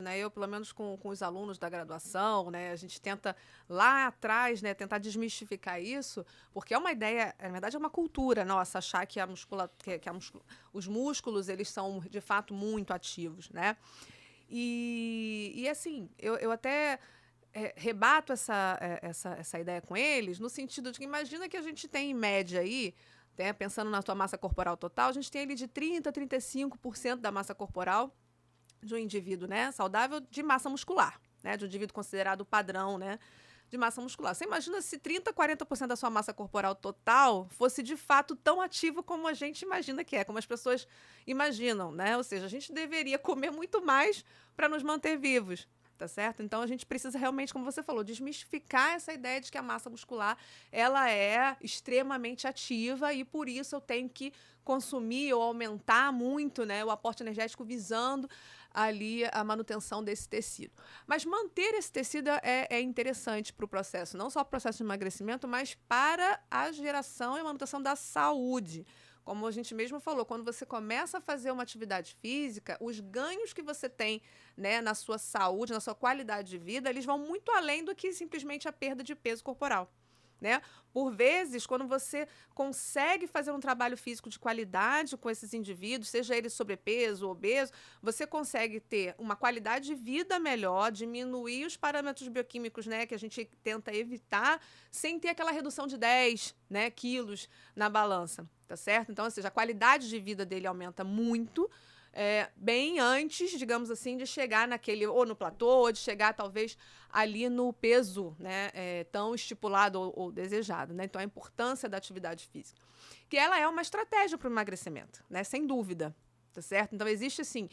né? Eu, pelo menos com os alunos da graduação, né? A gente tenta lá atrás, né? Tentar desmistificar isso, porque é uma ideia, na verdade é uma cultura nossa, achar que os músculos, eles são, de fato, muito ativos, né? E assim, eu até rebato essa ideia com eles, no sentido de que imagina que a gente tem, em média, aí, né, pensando na tua massa corporal total, a gente tem ali de 30% a 35% da massa corporal de um indivíduo, né, saudável, de massa muscular, né, de um indivíduo considerado padrão, né, de massa muscular. Você imagina se 30%, 40% da sua massa corporal total fosse de fato tão ativo como a gente imagina que é, como as pessoas imaginam, né? Ou seja, a gente deveria comer muito mais para nos manter vivos. Tá certo? Então a gente precisa realmente, como você falou, desmistificar essa ideia de que a massa muscular ela é extremamente ativa e por isso eu tenho que consumir ou aumentar muito, né, o aporte energético visando ali a manutenção desse tecido. Mas manter esse tecido é interessante para o processo, não só para o processo de emagrecimento, mas para a geração e manutenção da saúde. Como a gente mesmo falou, quando você começa a fazer uma atividade física, os ganhos que você tem, né, na sua saúde, na sua qualidade de vida, eles vão muito além do que simplesmente a perda de peso corporal. Né? Por vezes, quando você consegue fazer um trabalho físico de qualidade com esses indivíduos, seja ele sobrepeso ou obeso, você consegue ter uma qualidade de vida melhor, diminuir os parâmetros bioquímicos, né, que a gente tenta evitar, sem ter aquela redução de 10, né, quilos na balança, tá certo? Então, ou seja, a qualidade de vida dele aumenta muito, bem antes, digamos assim, de chegar naquele, ou no platô, ou de chegar talvez ali no peso, né, tão estipulado ou desejado, né? Então, a importância da atividade física, que ela é uma estratégia para o emagrecimento, né? Sem dúvida, tá certo? Então, existe, assim,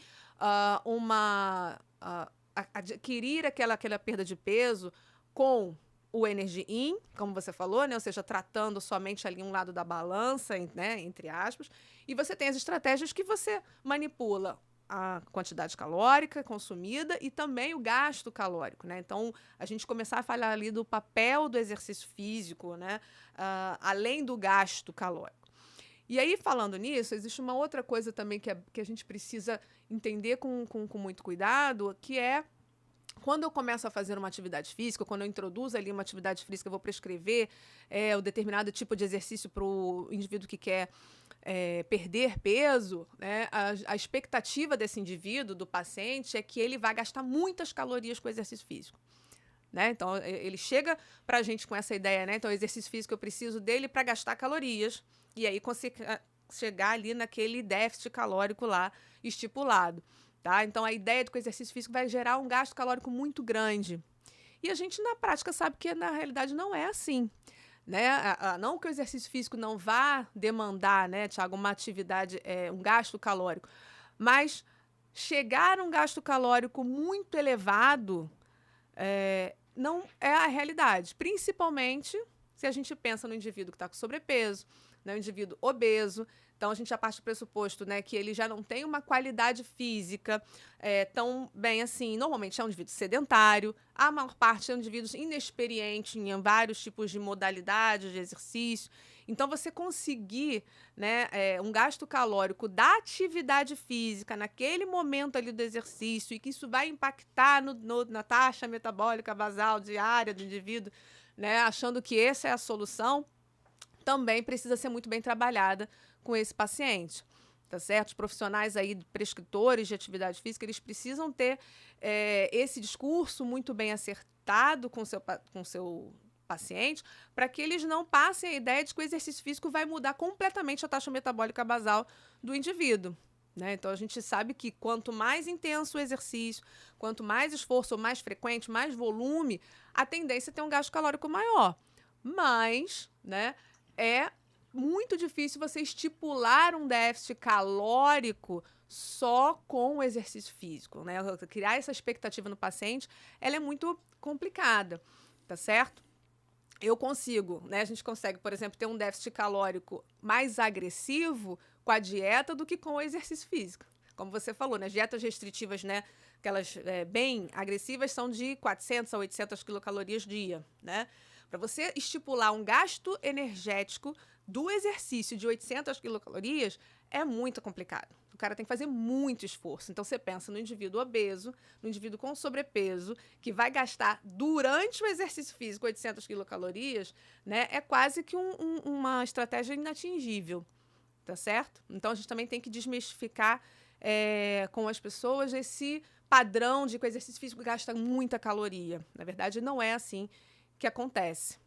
adquirir aquela perda de peso com o Energy In, como você falou, né? Ou seja, tratando somente ali um lado da balança, né? Entre aspas. E você tem as estratégias que você manipula a quantidade calórica consumida e também o gasto calórico, né? Então, a gente começar a falar ali do papel do exercício físico, né? Além do gasto calórico. E aí, falando nisso, existe uma outra coisa também que a gente precisa entender com muito cuidado, que é quando eu começo a fazer uma atividade física, quando eu introduzo ali uma atividade física, eu vou prescrever o determinado tipo de exercício para o indivíduo que quer perder peso, né? A expectativa desse indivíduo, do paciente, é que ele vai gastar muitas calorias com o exercício físico. Né? Então, ele chega para a gente com essa ideia, né? Então, o exercício físico, eu preciso dele para gastar calorias e aí chegar ali naquele déficit calórico lá estipulado. Tá? Então, a ideia de que o exercício físico vai gerar um gasto calórico muito grande. E a gente, na prática, sabe que, na realidade, não é assim. Né? Não que o exercício físico não vá demandar, né, Thiago, uma atividade, um gasto calórico, mas chegar a um gasto calórico muito elevado não é a realidade. Principalmente se a gente pensa no indivíduo que está com sobrepeso, né, o indivíduo obeso. Então, a gente já parte do pressuposto, né, que ele já não tem uma qualidade física tão bem assim. Normalmente é um indivíduo sedentário, a maior parte é um indivíduo inexperiente em vários tipos de modalidades de exercício. Então, você conseguir, né, um gasto calórico da atividade física naquele momento ali do exercício e que isso vai impactar na taxa metabólica basal diária do indivíduo, né, achando que essa é a solução, também precisa ser muito bem trabalhada com esse paciente, tá certo? Os profissionais aí, prescritores de atividade física, eles precisam ter esse discurso muito bem acertado com seu paciente, para que eles não passem a ideia de que o exercício físico vai mudar completamente a taxa metabólica basal do indivíduo. Né? Então, a gente sabe que quanto mais intenso o exercício, quanto mais esforço, ou mais frequente, mais volume, a tendência é ter um gasto calórico maior. Mas, né, é muito difícil você estipular um déficit calórico só com o exercício físico, né? Criar essa expectativa no paciente, ela é muito complicada, tá certo? Eu consigo, né? A gente consegue, por exemplo, ter um déficit calórico mais agressivo com a dieta do que com o exercício físico. Como você falou, né? As dietas restritivas, né? Aquelas bem agressivas são de 400 a 800 quilocalorias dia, né? Para você estipular um gasto energético do exercício de 800 quilocalorias é muito complicado. o cara tem que fazer muito esforço. Então, você pensa no indivíduo obeso, no indivíduo com sobrepeso, que vai gastar durante o exercício físico 800 quilocalorias, né? É quase que uma estratégia inatingível, tá certo? Então, a gente também tem que desmistificar com as pessoas esse padrão de que o exercício físico gasta muita caloria. Na verdade, não é assim que acontece.